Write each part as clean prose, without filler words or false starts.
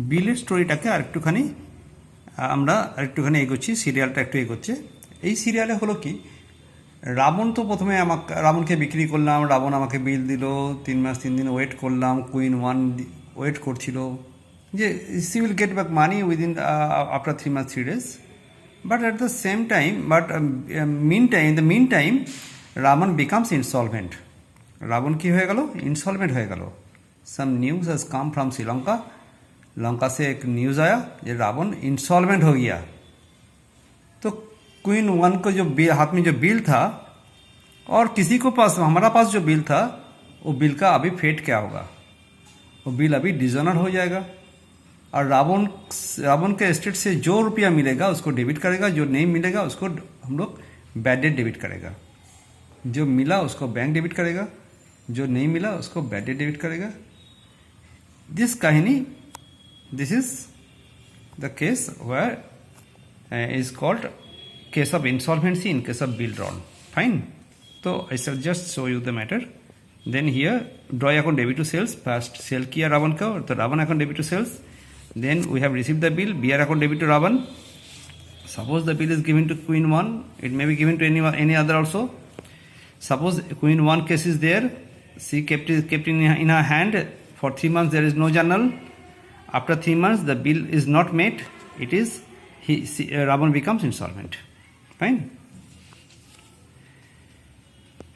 বিলের স্টোরিটাকে আরেকটুখানি আমরা আরেকটুখানি এগোচ্ছি, সিরিয়ালটা একটু এগোচ্ছে। এই সিরিয়ালে হলো কি, রাবণ তো প্রথমে রাবণকে বিক্রি করলাম, রাবণ আমাকে বিল দিল, 3 মাস 3 দিন ওয়েট করলাম, কুইন 1 ওয়েট করছিল যে she will get back money within after 3 months 3 days, but at the same time in the mean time Ravan becomes insolvent. Ravan की हो गल, इंसॉल्वेंट हो गल। Some news has come from Sri Lanka, Lanka से एक न्यूज़ आया कि रावण इंसॉल्वेंट हो गया। तो क्वीन 1 को जो हाथ में जो बिल था, और किसी को पास, हमारा पास जो बिल था, वो बिल का अभी फेट क्या होगा, वो बिल अभी डिजोनर हो जाएगा। और रावण के एस्टेट से जो रुपया मिलेगा उसको डेबिट करेगा, जो नहीं मिलेगा उसको हम लोग बैड डेट डेबिट करेगा। जो मिला उसको बैंक डेबिट करेगा, जो नहीं मिला उसको बैड डेट डेबिट करेगा। दिस कहानी, this is the case where is called case of insolvency in case of bill drawn. Fine. तो I shall just show you the matter. Then here drawer account debit to sales, first sale किया रावण का, तो Ravan account debit to sales. Then we have receive the bill, bearer account debit to Ravan. Suppose the bill is given to queen 1, it may be given to any other also. Suppose Queen 1 case is there, she kept in her hand for 3 months. There is no journal. After 3 months, the bill is not met. It is Ravan becomes insolvent. Fine.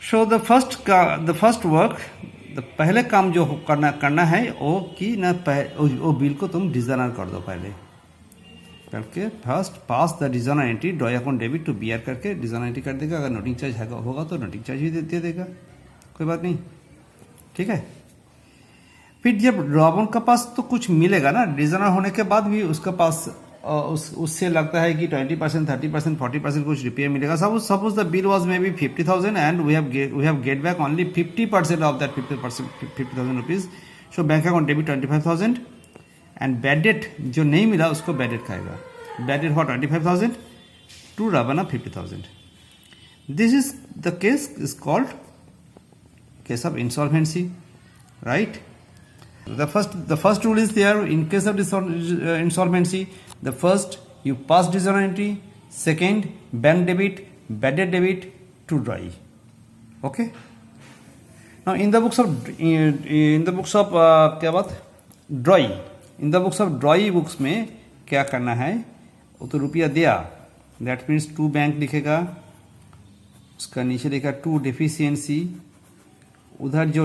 So the first work, the पहले काम जो करना है वो कि ना वो bill को तुम डिजोनर कर दो पहले। करके first pass the dishonour entry, draw account debit to bearer करके डिजोनर एंट्री कर देगा। अगर नोटिंग चार्ज होगा तो नोटिंग चार्ज भी दे देगा, कोई बात नहीं, ठीक है। फिर जब रावण का पास तो कुछ मिलेगा ना, डिजोनर होने के बाद भी उसका पास उससे लगता है कि 20%, 30%, 40% कुछ रुपया मिलेगा। Suppose the bill was may be 50,000 and we have get back only 50% of that 50,000 rupees. So bank account debit 25,000 and bad debt जो नहीं मिला उसको बैड डेट खाएगा। Bad debt for 25,000 to Ravan 50,000। This is the case is called case of insolvency, right. The first rule is there in case of insolvency. The first, you pass dishonour entry. Second, bank debit, bad debt debit to dry. Okay. Now in the books of क्या बात ड्रॉई, in the books of ड्रॉई books में क्या करना है, वो तो रुपया दिया, दैट मीन्स टू बैंक लिखेगा, उसका नीचे लिखा टू डेफिशिएंसी। उधर जो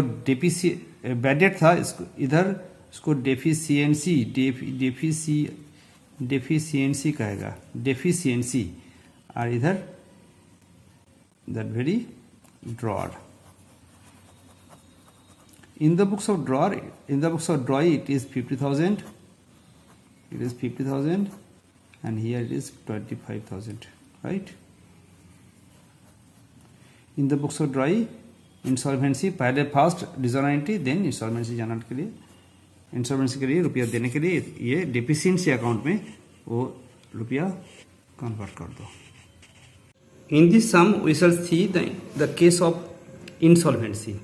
बैड डेट था इधर इसको डेफिशिएंसी कहेगा, डेफिशिएंसी। और इधर that very drawer. In the books of draw, it is 50,000. It is 50,000, and here it is 25,000, right? In the books of draw, insolvency पहले first dishonour entry, then insolvency general के लिए, insolvency के लिए रुपया देने के लिए ये डेफिशिएंसी अकाउंट में वो रुपया कन्वर्ट कर दो। In this sum we shall see the case of insolvency,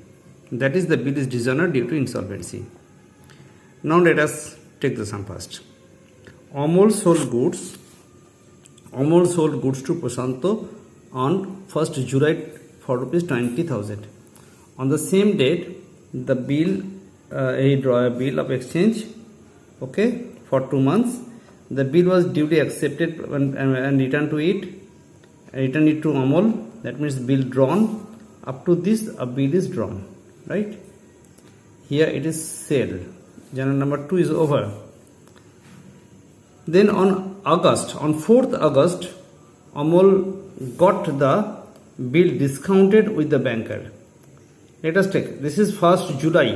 that is the bill is dishonored due to insolvency. Now let us take the sum first. Amol sold goods to Prasanto on 1st July for rupees 20,000. On the same date, the bill, a bill of exchange, okay, for 2 months. The bill was duly accepted and returned to Amol. That means bill drawn. Up to this, a bill is drawn. Right, here it is sale, journal number 2 is over. Then on 4th August, Amol got the bill discounted with the banker. Let us take, this is 1st July,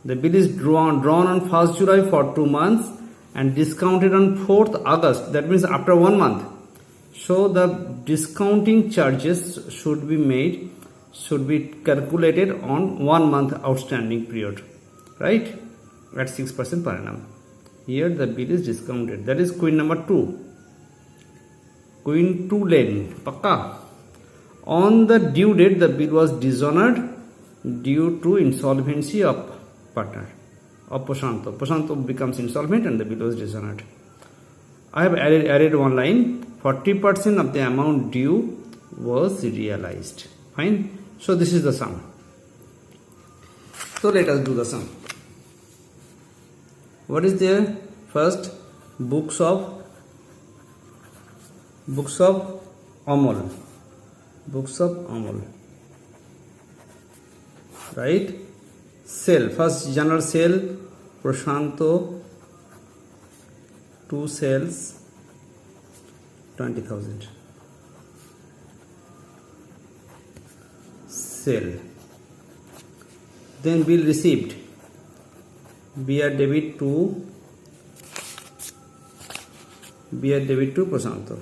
the bill is drawn on 1st July for 2 months and discounted on 4th August, that means after 1 month. So the discounting charges should be calculated on 1 month outstanding period, right, at 6% per annum. Here the bill is discounted, that is queen number 2, queen 2 lane pakka. On the due date, the bill was dishonored due to insolvency of partner. of Prashanto. Prashanto becomes insolvent and the bill was dishonored. I have added one line. 40% of the amount due was realized. Fine. So this is the sum. So let us do the sum. What is there? First, books of Amol. Books of Amol. Right? Sale. First general sale. Prashanto. 2 sales. 20,000. Sale. Then bill received. BR debit to Prashanto.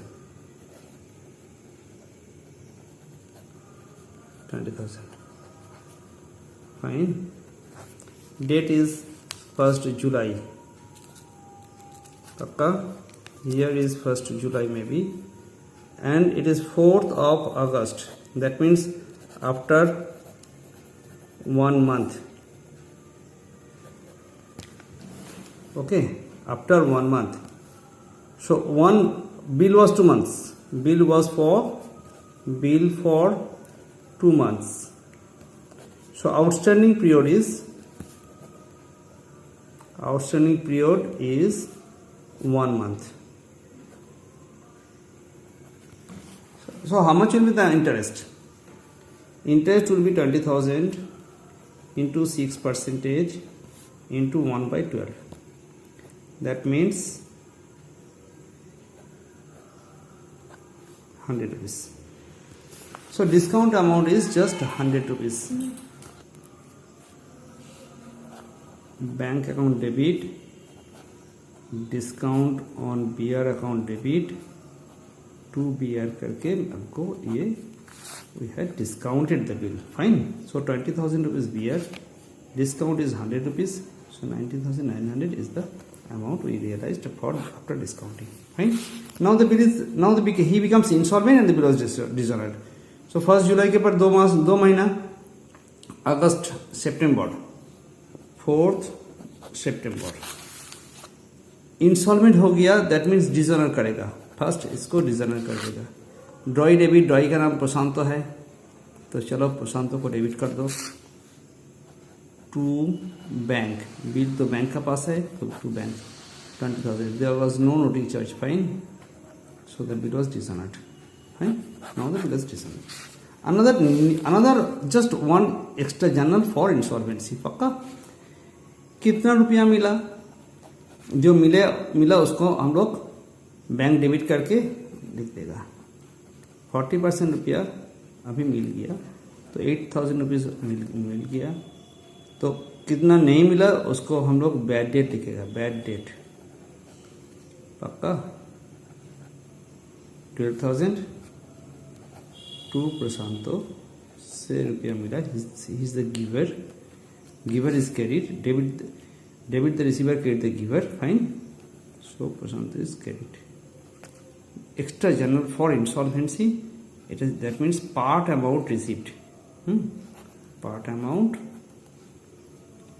20,000. Fine. Date is 1st July. Pakka. Here is 1st July maybe. And it is 4th of August. That means after 1 month. Okay. After 1 month. So one bill was 2 months. Bill for 2 months. So outstanding period is 1 month. So how much will be the interest? Interest will be 20,000 into 6% into 1/12. That means 100 rupees. So discount amount is just 100 rupees. Bank account debit, discount on BR account debit, 2 BR करके हमको ये we had discounted the bill. Fine. So 20,000 rupees BR, discount is 100 rupees. So 19,900 is the amount we realized for after discounting. Fine. Now he becomes insolvent and the bill was dishonored. So 1st July के पर 2 महीना, August, September, 4th September. Insolvent हो गया, that means dishonour करेगा. First इसको dishonour कर देगा. ड्रॉई debit, ड्रॉई का नाम प्रशांतो है, तो चलो प्रशांतो को डेबिट कर दो. टू बैंक, बिल तो बैंक का पास है, तो to bank 20,000. There was no noting charge. Fine. So the bill was dishonoured. Fine. Now the bill is dishonoured. Another just one extra journal for insolvency. पक्का कितना रुपया मिला? जो मिला उसको हम लोग बैंक डेबिट करके लिख देगा. 40% रुपया अभी मिल गया, तो 8,000 रुपीज़ मिल गया. तो कितना नहीं मिला उसको हम लोग बैड डेट लिखेगा. Bad debt. पक्का. 12,000 टू प्रशांतो से रुपया मिला. He is the giver. Giver is credit. Debit the receiver, credit the giver. Fine. So Prashanto is credit. Extra journal for insolvency. That means part amount received. Part amount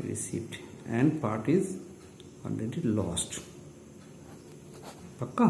received and part is already lost. Pakka.